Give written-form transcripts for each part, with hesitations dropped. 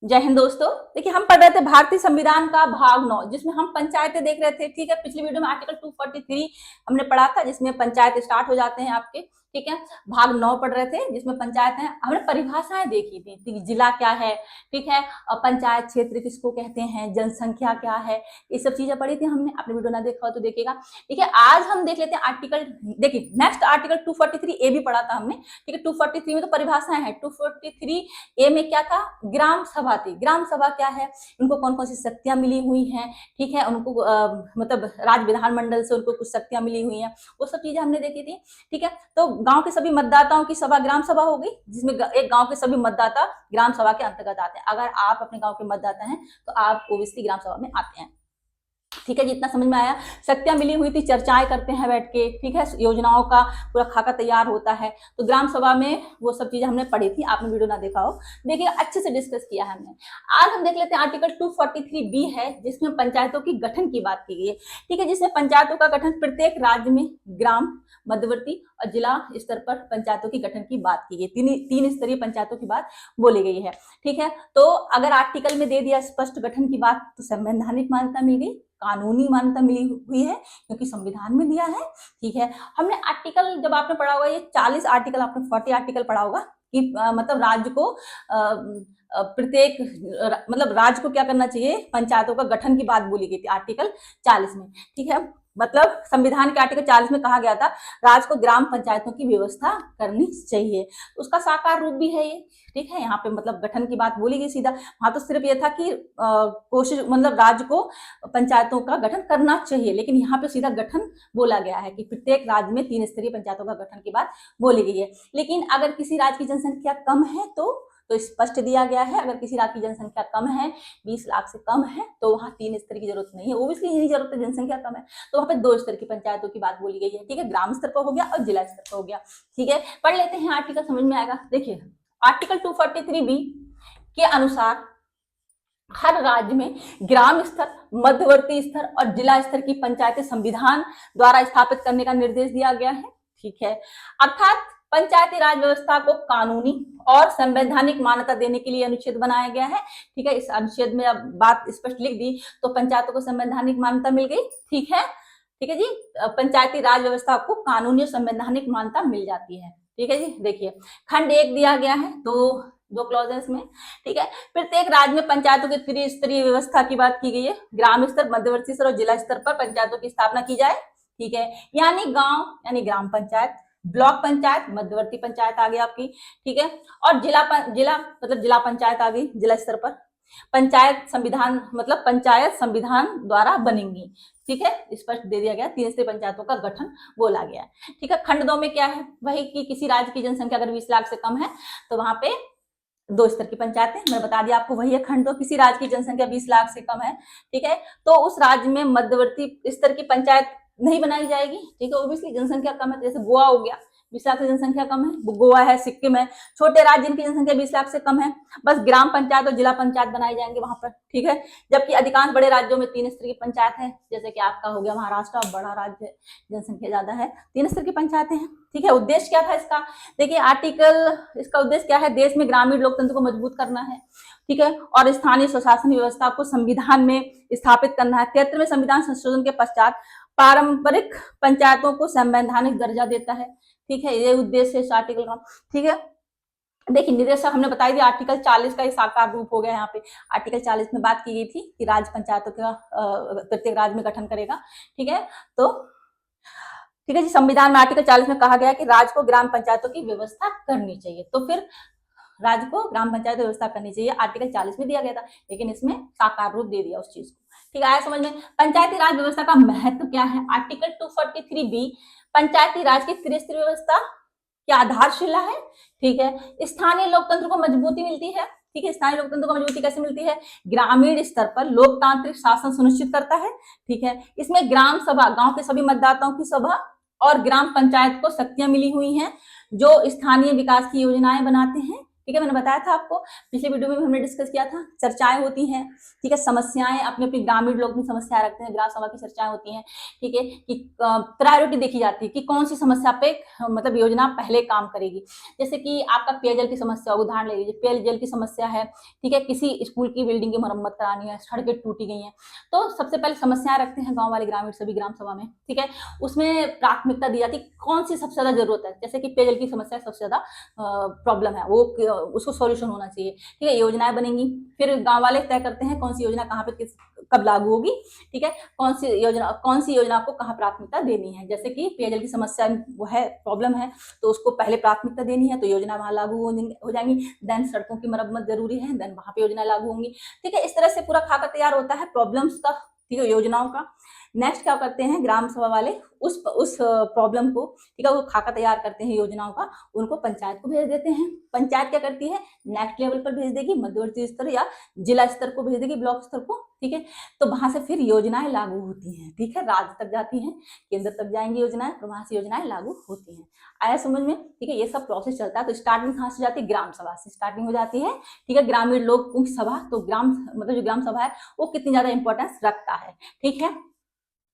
जय हिंद दोस्तों। देखिए, हम पढ़ रहे थे भारतीय संविधान का भाग 9, जिसमें हम पंचायतें देख रहे थे। ठीक है, पिछली वीडियो में आर्टिकल 243 हमने पढ़ा था, जिसमें पंचायत स्टार्ट हो जाते हैं आपके। ठीक है, भाग 9 पढ़ रहे थे, जिसमें पंचायत है। हमने परिभाषाएं देखी थी, जिला क्या है, ठीक है, और पंचायत क्षेत्र किसको कहते हैं, जनसंख्या क्या है, ये सब चीजें पढ़ी थी हमने। आपने वीडियो ना देखा हो तो देखिएगा। ठीक है, आज हम देख लेते हैं आर्टिकल। देखिए, नेक्स्ट आर्टिकल 243 ए भी पढ़ा था हमने। ठीक है, 243 में तो परिभाषाएं है। 243 ए में क्या था, ग्राम सभा थी। ग्राम सभा क्या है, उनको कौन कौन सी शक्तियां मिली हुई हैं, ठीक है, उनको मतलब राज्य विधानमंडल से उनको कुछ शक्तियां मिली हुई हैं, वो सब चीजें हमने देखी थी। ठीक है, तो गांव के सभी मतदाताओं की सभा ग्राम सभा हो गई, जिसमें एक गांव के सभी मतदाता ग्राम सभा के अंतर्गत आते हैं। अगर आप अपने गांव के मतदाता हैं तो आप ओबीसी ग्राम सभा में आते हैं। ठीक है, जितना समझ में आया। शक्तियां मिली हुई थी, चर्चाएं करते हैं बैठ के, ठीक है, योजनाओं का पूरा खाका तैयार होता है। तो ग्राम सभा में वो सब चीजें हमने पढ़ी थी, आपने वीडियो ना देखा हो, देखिए अच्छे से डिस्कस किया है हमने। आज हम देख लेते हैं आर्टिकल 243 बी है, जिसमें पंचायतों की गठन की बात की गई है। ठीक है, जिसमें पंचायतों का गठन प्रत्येक राज्य में ग्राम, मध्यवर्ती और जिला स्तर पर पंचायतों की गठन की बात की गई। तीन स्तरीय पंचायतों की बात बोली गई है। ठीक है, तो अगर आर्टिकल में दे दिया स्पष्ट गठन की बात, तो संवैधानिक मान्यता मिल गई, कानूनी मान्यता मिली हुई है, क्योंकि संविधान में दिया है। ठीक है, हमने आर्टिकल, जब आपने पढ़ा होगा ये 40 आर्टिकल, आपने 40 आर्टिकल पढ़ा होगा कि मतलब राज्य को प्रत्येक मतलब राज्य को क्या करना चाहिए, पंचायतों का गठन की बात बोली गई थी आर्टिकल 40 में। ठीक है, मतलब संविधान के आर्टिकल 40 में कहा गया था राज्य को ग्राम पंचायतों की व्यवस्था करनी चाहिए। उसका साकार रूप भी है ये। ठीक है, यहाँ पे मतलब गठन की बात बोली गई सीधा। वहां तो सिर्फ ये था कि कोशिश, मतलब राज्य को पंचायतों का गठन करना चाहिए, लेकिन यहाँ पे सीधा गठन बोला गया है कि प्रत्येक राज्य में 3 स्तरीय पंचायतों का गठन की बात बोली गई है। लेकिन अगर किसी राज्य की जनसंख्या कम है तो स्पष्ट दिया गया है, अगर किसी राज्य की जनसंख्या कम है, 20 लाख से कम है, तो वहां 3 स्तर की जरूरत नहीं है। ओबियसली यही जरूरत है, जनसंख्या कम है तो वहां पे 2 स्तर की पंचायतों की बात बोली गई है। ठीक है, ग्राम स्तर पर हो गया और जिला स्तर पर हो गया। ठीक है, पढ़ लेते हैं आर्टिकल, समझ में आएगा। देखिए, आर्टिकल 243 बी के अनुसार हर राज्य में ग्राम स्तर, मध्यवर्ती स्तर और जिला स्तर की पंचायतें संविधान द्वारा स्थापित करने का निर्देश दिया गया है। ठीक है, अर्थात पंचायती राज व्यवस्था को कानूनी और संवैधानिक मान्यता देने के लिए अनुच्छेद बनाया गया है। ठीक है, इस अनुच्छेद में अब बात स्पष्ट लिख दी तो पंचायतों को संवैधानिक मान्यता मिल गई। ठीक है, ठीक है जी, पंचायती राज व्यवस्था को कानूनी और संवैधानिक मान्यता मिल जाती है। ठीक है जी, देखिए खंड 1 दिया गया है, दो क्लॉजेस में। ठीक है, प्रत्येक राज्य में पंचायतों की त्रिस्तरीय व्यवस्था की बात की गई है। ग्राम स्तर, मध्यवर्ती स्तर और जिला स्तर पर पंचायतों की स्थापना की जाए। ठीक है, यानी गांव यानी ग्राम पंचायत, ब्लॉक पंचायत मध्यवर्ती पंचायत आ गई आपकी। ठीक है, और जिला मतलब जिला पंचायत आ गई जिला स्तर पर। पंचायत संविधान मतलब पंचायत संविधान द्वारा बनेंगी। ठीक है, स्पष्ट दे दिया गया, 3 स्तरीय पंचायतों का गठन बोला गया है। ठीक है, खंड 2 में क्या है, वही कि किसी राज्य की जनसंख्या अगर 20 लाख से कम है तो वहां पे 2 स्तर की पंचायतें, मैं बता दिया आपको, वही है खंड 2। किसी राज्य की जनसंख्या 20 लाख से कम है, ठीक है, तो उस राज्य में मध्यवर्ती स्तर की पंचायत नहीं बनाई जाएगी। ठीक है, ओबियसली जनसंख्या कम है, जैसे गोवा हो गया, 20 लाख से जनसंख्या कम है, गोवा है, सिक्किम है, छोटे राज्य जिनकी जनसंख्या 20 लाख से कम है, बस ग्राम पंचायत और जिला पंचायत बनाई जाएंगे वहां पर। ठीक है, जबकि अधिकांश बड़े राज्यों में 3 स्तर की पंचायत है, जैसे कि आपका हो गया महाराष्ट्र, बड़ा राज्य है, जनसंख्या ज्यादा है, 3 स्तर की पंचायतें हैं। ठीक है, उद्देश्य क्या था इसका, देखिए आर्टिकल, इसका उद्देश्य क्या है, देश में ग्रामीण लोकतंत्र को मजबूत करना है। ठीक है, और स्थानीय स्वशासन व्यवस्था को संविधान में स्थापित करना है। 73वें संविधान संशोधन के पश्चात पारंपरिक पंचायतों को संवैधानिक दर्जा देता है। ठीक है, ये उद्देश्य है इस आर्टिकल का। ठीक है, देखिए निदेशक हमने बताई थी, आर्टिकल 40 का साकार रूप हो गया यहाँ पे। आर्टिकल 40 में बात की गई थी कि राज्य पंचायतों का प्रत्येक राज्य में गठन करेगा। ठीक है, तो ठीक है जी, संविधान में आर्टिकल 40 में कहा गया कि राज्य को ग्राम पंचायतों की व्यवस्था करनी चाहिए, तो फिर राज्य को ग्राम पंचायत व्यवस्था करनी चाहिए, आर्टिकल 40 में दिया गया था, लेकिन इसमें साकार रूप दे दिया उस चीज को। ठीक है, आया समझ में। पंचायती राज व्यवस्था का महत्व क्या है, आर्टिकल 243 बी पंचायती राज की त्रिस्तरीय व्यवस्था की आधारशिला है। ठीक है, स्थानीय लोकतंत्र को मजबूती मिलती है। ठीक है, स्थानीय लोकतंत्र को मजबूती कैसे मिलती है, ग्रामीण स्तर पर लोकतांत्रिक शासन सुनिश्चित करता है। ठीक है, इसमें ग्राम सभा, गांव के सभी मतदाताओं की सभा और ग्राम पंचायत को शक्तियां मिली हुई हैं जो स्थानीय विकास की योजनाएं बनाते हैं। ठीक है, मैंने बताया था आपको पिछले वीडियो में भी हमने डिस्कस किया था। चर्चाएं होती हैं, ठीक है, समस्याएं अपने अपनी ग्रामीण लोग अपनी समस्याएं रखते हैं, ग्राम सभा की चर्चाएं होती हैं, ठीक है, कि प्रायोरिटी देखी जाती है कि कौन सी समस्या पे मतलब योजना पहले काम करेगी। जैसे कि आपका पेयजल की समस्या, उदाहरण ले लीजिए, पेयजल की समस्या है, ठीक है, किसी स्कूल की बिल्डिंग की मरम्मत करानी है, सड़कें टूटी गई हैं, तो सबसे पहले समस्याएं रखते हैं गाँव वाले ग्रामीण सभी ग्राम सभा में, ठीक है। उसमें प्राथमिकता दी जाती है कौन सी सबसे ज्यादा जरूरत है। जैसे कि पेयजल की समस्या सबसे ज्यादा प्रॉब्लम है, वो उसको सॉल्यूशन होना चाहिए, ठीक है। योजनाएं बनेंगी, फिर गांव वाले तय करते हैं कौन सी योजना कहाँ पे कब लागू होगी, ठीक है, कौन सी योजना को कहाँ प्राथमिकता देनी है। जैसे कि पेयजल की समस्या वो है, प्रॉब्लम है, तो उसको पहले प्राथमिकता देनी है, तो योजना वहां लागू हो जाएंगी। देन सड़कों की मरम्मत जरूरी है, देन वहां पे योजना लागू होंगी, ठीक है। इस तरह से पूरा खाका तैयार होता है प्रॉब्लम्स का, ठीक है, योजनाओं का। नेक्स्ट क्या करते हैं ग्राम सभा वाले, उस प्रॉब्लम को, ठीक है, वो खाका तैयार करते हैं योजनाओं का, उनको पंचायत को भेज देते हैं। पंचायत क्या करती है, नेक्स्ट लेवल पर भेज देगी, मध्यवर्ती स्तर या जिला स्तर को भेज देगी, ब्लॉक स्तर को, ठीक है। तो वहां से फिर योजनाएं लागू होती हैं, ठीक है, राज्य तक जाती हैं, केंद्र तक जाएंगी योजनाएं, तो वहां से योजनाएं लागू होती हैं। आया समझ में, ठीक है, ये सब प्रोसेस चलता है। तो स्टार्टिंग कहाँ से जाती है, ग्राम सभा से स्टार्टिंग हो जाती है, ठीक है। ग्रामीण लोग की सभा, तो ग्राम मतलब जो ग्राम सभा है वो कितनी ज्यादा इंपॉर्टेंस रखता है, ठीक है।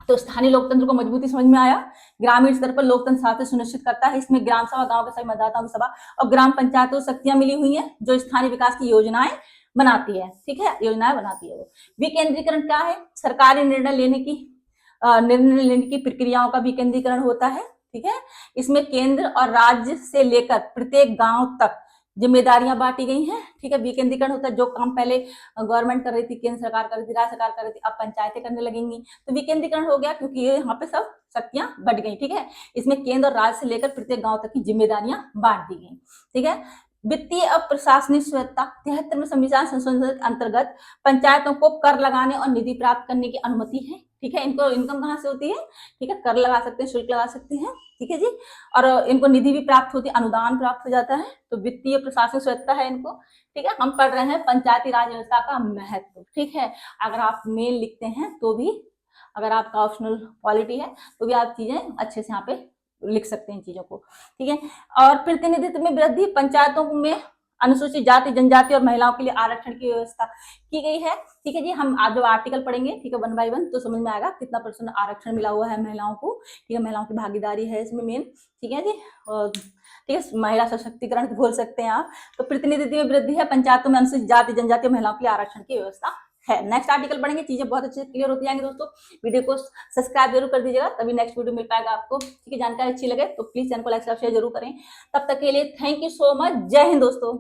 तो स्थानीय लोकतंत्र को मजबूती समझ में आया। ग्रामीण स्तर पर लोकतंत्र शासन सुनिश्चित करता है। इसमें ग्राम सभा गांव के सभी मतदाताओं की सभा और ग्राम पंचायतों को शक्तियां मिली हुई हैं जो स्थानीय विकास की योजनाएं बनाती है, ठीक है, योजनाएं बनाती है। वो विकेंद्रीकरण क्या है, सरकारी निर्णय लेने की प्रक्रियाओं का विकेंद्रीकरण होता है, ठीक है। इसमें केंद्र और राज्य से लेकर प्रत्येक गांव तक जिम्मेदारियां बांटी गई हैं, ठीक है। विकेंद्रीकरण होता है, जो काम पहले गवर्नमेंट कर रही थी, केंद्र सरकार कर रही थी, राज्य सरकार कर रही थी, अब पंचायतें करने लगेंगी, तो विकेंद्रीकरण हो गया, क्योंकि ये यहाँ पे सब शक्तियां बढ़ गई, ठीक है। इसमें केंद्र और राज्य से लेकर प्रत्येक गांव तक की जिम्मेदारियां बांट दी गई, ठीक है। वित्तीय और प्रशासनिक स्वायत्तता, 73वें संविधान संशोधन के अंतर्गत पंचायतों को कर लगाने और निधि प्राप्त करने की अनुमति है, ठीक है। इनको इनकम कहाँ से होती है, ठीक है, कर लगा सकते हैं, शुल्क लगा सकते हैं, ठीक है जी। और इनको निधि भी प्राप्त होती है, अनुदान प्राप्त हो जाता है, तो वित्तीय प्रशासनिक स्वायत्तता है इनको, ठीक है। हम पढ़ रहे हैं पंचायती राज व्यवस्था का महत्व, ठीक है। अगर आप मेन लिखते हैं तो भी, अगर आपका ऑप्शनल क्वालिटी है तो भी आप चीजें अच्छे से यहाँ पे लिख सकते हैं चीजों को, ठीक है। और प्रतिनिधित्व में वृद्धि, पंचायतों में अनुसूचित जाति जनजाति और महिलाओं के लिए आरक्षण की व्यवस्था की गई है, ठीक है जी। हम आज जो आर्टिकल पढ़ेंगे, ठीक है, 1 बाय 1, तो समझ में आएगा कितना % आरक्षण मिला हुआ है महिलाओं को, ठीक है। महिलाओं की भागीदारी है इसमें मेन, ठीक है जी। ठीक है, महिला सशक्तिकरण बोल सकते हैं आप। तो प्रतिनिधित्व में वृद्धि है, पंचायतों में अनुसूचित जाति जनजाति और महिलाओं के लिए आरक्षण की व्यवस्था है। नेक्स्ट आर्टिकल पढ़ेंगे, चीजें बहुत अच्छे से क्लियर होती जाएंगी दोस्तों। वीडियो को सब्सक्राइब जरूर कर दीजिएगा, तभी नेक्स्ट वीडियो मिल पाएगा आपको, ठीक है। जानकारी अच्छी लगे तो प्लीज चैनल को लाइक शेयर जरूर करें। तब तक के लिए थैंक यू सो मच, जय हिंद दोस्तों।